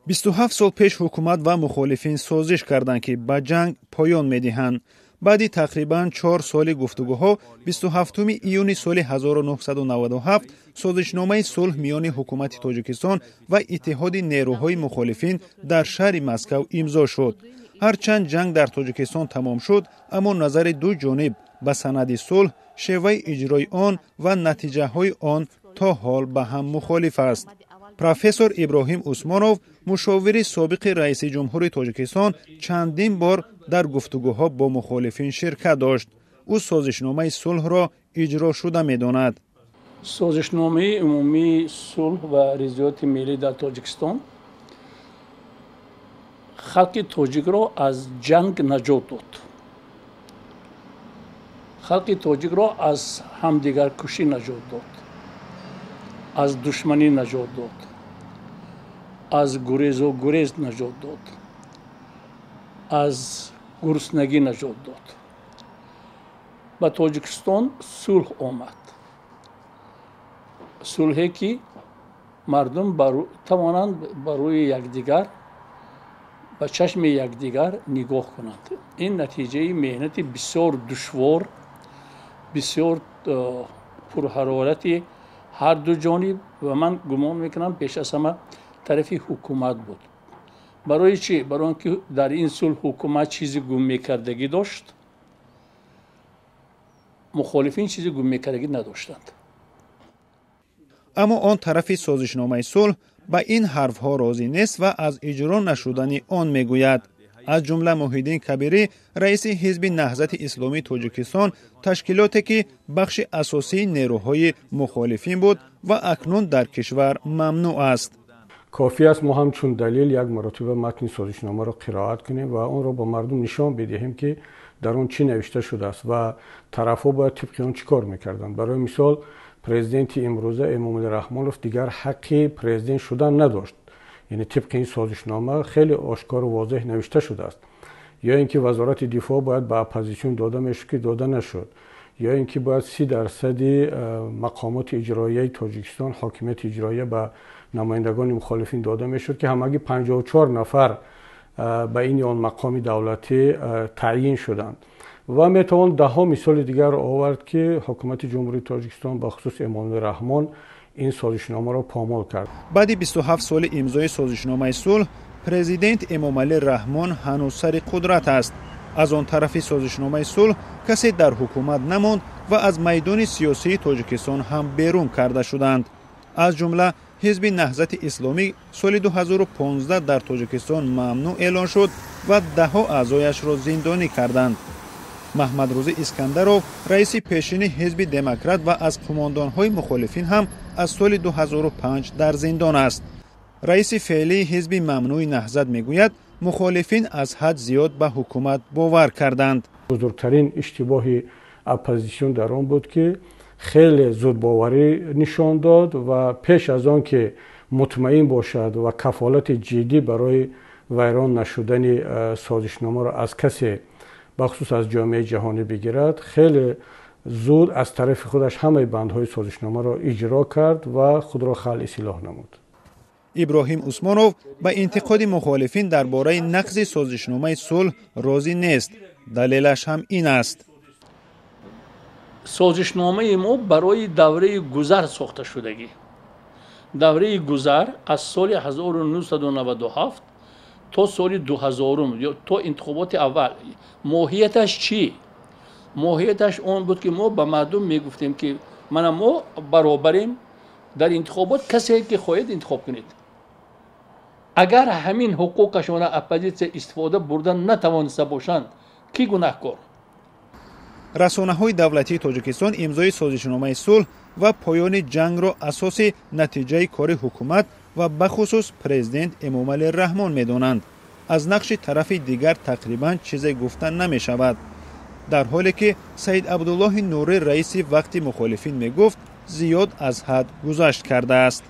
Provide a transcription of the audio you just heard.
27 سال پیش حکومت و مخالفین سازش کردند که به جنگ پایان می‌دهند. بعد تقریباً 4 سال گفتگوها 27 ایون سال 1997 سازشنامه صلح میان حکومت تاجیکستان و اتحاد نیروهای مخالفین در شهر مسکو امضا شد. هرچند جنگ در تاجیکستان تمام شد، اما نظر دو جانب به سند صلح، شیوه اجرای آن و نتیجه های آن تا حال به هم مخالف است. پروفسور ابراهیم عثمانوف، مشاور سابق رئیس جمهور تاجیکستان، چندین بار در گفتگوها با مخالفین شرکت داشت. او سازشنامه صلح را اجرا شده می‌داند. سازشنامه عمومی صلح و ارزیات ملی در تاجیکستان خلق تاجیک را از جنگ نجات داد. خلق تاجیک را از همدیگر کشی نجات داد. از دشمنی نجات داد. از گریز و گریز نجات داد. از گرسنگی نجات داد. به تاجیکستان صلح آمد. صلحی که مردم توانند بر روی یکدیگر به چشم یکدیگر نگاه کنند. این نتیجه مهنت بسیار دشوار، بسیار پرحرارتی هر دو جانب و من گمان میکنم پیش از همه طرف حکومت بود. برای چی؟ برای اینکه در این صلح حکومت چیزی گم میکردگی داشت، مخالفین چیزی گم میکردگی نداشتند. اما آن طرف سازشنامه صلح به این حرفها راضی نیست و از اجرا نشدن آن میگوید. از جمله محیدین کبیری، رئیس حزب نهضت اسلامی تاجیکستان، تشکیلاتی که بخش اساسی نیروهای مخالفین بود و اکنون در کشور ممنوع است. کافی است ما همچون دلیل یک مرتبه متن سازشنامه را قرائت کنیم و اون را با مردم نشان بدهیم که در اون چی نوشته شده است و طرف‌ها باید طبق اون چیکار می‌کردند. برای مثال پرزیدنت امروزه امامالله رحمانوف دیگر حق پرزیدنت شدن نداشت. یعنی طبق این سازشنامه خیلی آشکار و واضح نوشته شده است. یا اینکه وزارت دفاع باید به اپوزیسیون داده میشد که داده نشد. یا اینکه باید 30% مقامات اجرایی تاجیکستان، حاکمیت اجرایی به نمایندگان مخالفین داده میشد که همگی 54 نفر به این آن مقام دولتی تعیین شدند. و میتوان ده ها مثال دیگر آورد که حکومت جمهوری تاجیکستان به خصوص امامالله رحمان این سازشنامه را پامال کرد. بعد 27 سال امضای سازشنامه صلح، پرزیدنت امامالله رحمان هنوز سر قدرت است. از آن طرف سازشنامه صلح کسی در حکومت نماند و از میدان سیاسی تاجیکستان هم بیرون کرده شدند. از جمله حزب نهضت اسلامی سال 2015 در تاجیکستان ممنوع اعلان شد و ده ها اعضایش را زندانی کردند. محمدروزی اسکندرов، رئیس پیشین حزب دموکرات و از قماندان‌های مخالفین هم از سال 2005 در زندان است. رئیس فعلی حزب ممنوع نهضت میگوید مخالفین از حد زیاد به حکومت باور کردند. بزرگترین اشتباه اپوزیسیون در آن بود که خیلی زود باوری نشان داد و پیش از آن که مطمئن باشد و کفالت جدی برای ویران نشدن سازشنامه را از کسی بخصوص از جامعه جهانی بگیرد، خیلی زود از طرف خودش همه بندهای سازشنامه را اجرا کرد و خود را خلع سلاح نمود. ابراهیم عثمانوف به انتقاد مخالفین درباره نقض سازشنامه صلح راضی نیست. دلیلش هم این است. سازشنامه ما برای دوره گذر ساخته شدگی. دوره گذر از سال 1997 تا سال 2000 یا تا انتخابات اول. ماهیتش چی؟ ماهیتش اون بود که ما به مردم میگفتیم که ما برابریم در انتخابات، کسی که خواهید انتخاب کنید. اگر همین حقوقشان اپوزیسیون استفاده بردن نتوانسته باشند، کی گناهکار؟ رسانه‌های دولتی تاجیکستان امضای سازشنامه صلح و پایان جنگ را اساس نتیجه کار حکومت و بخصوص پرزیدنت امامالله رحمان می‌دانند. از نقش طرف دیگر تقریباً چیزی گفتن نمی شود. در حالی که سید عبدالله نوری رئیس وقت مخالفین می گفت زیاد از حد گذشت کرده است.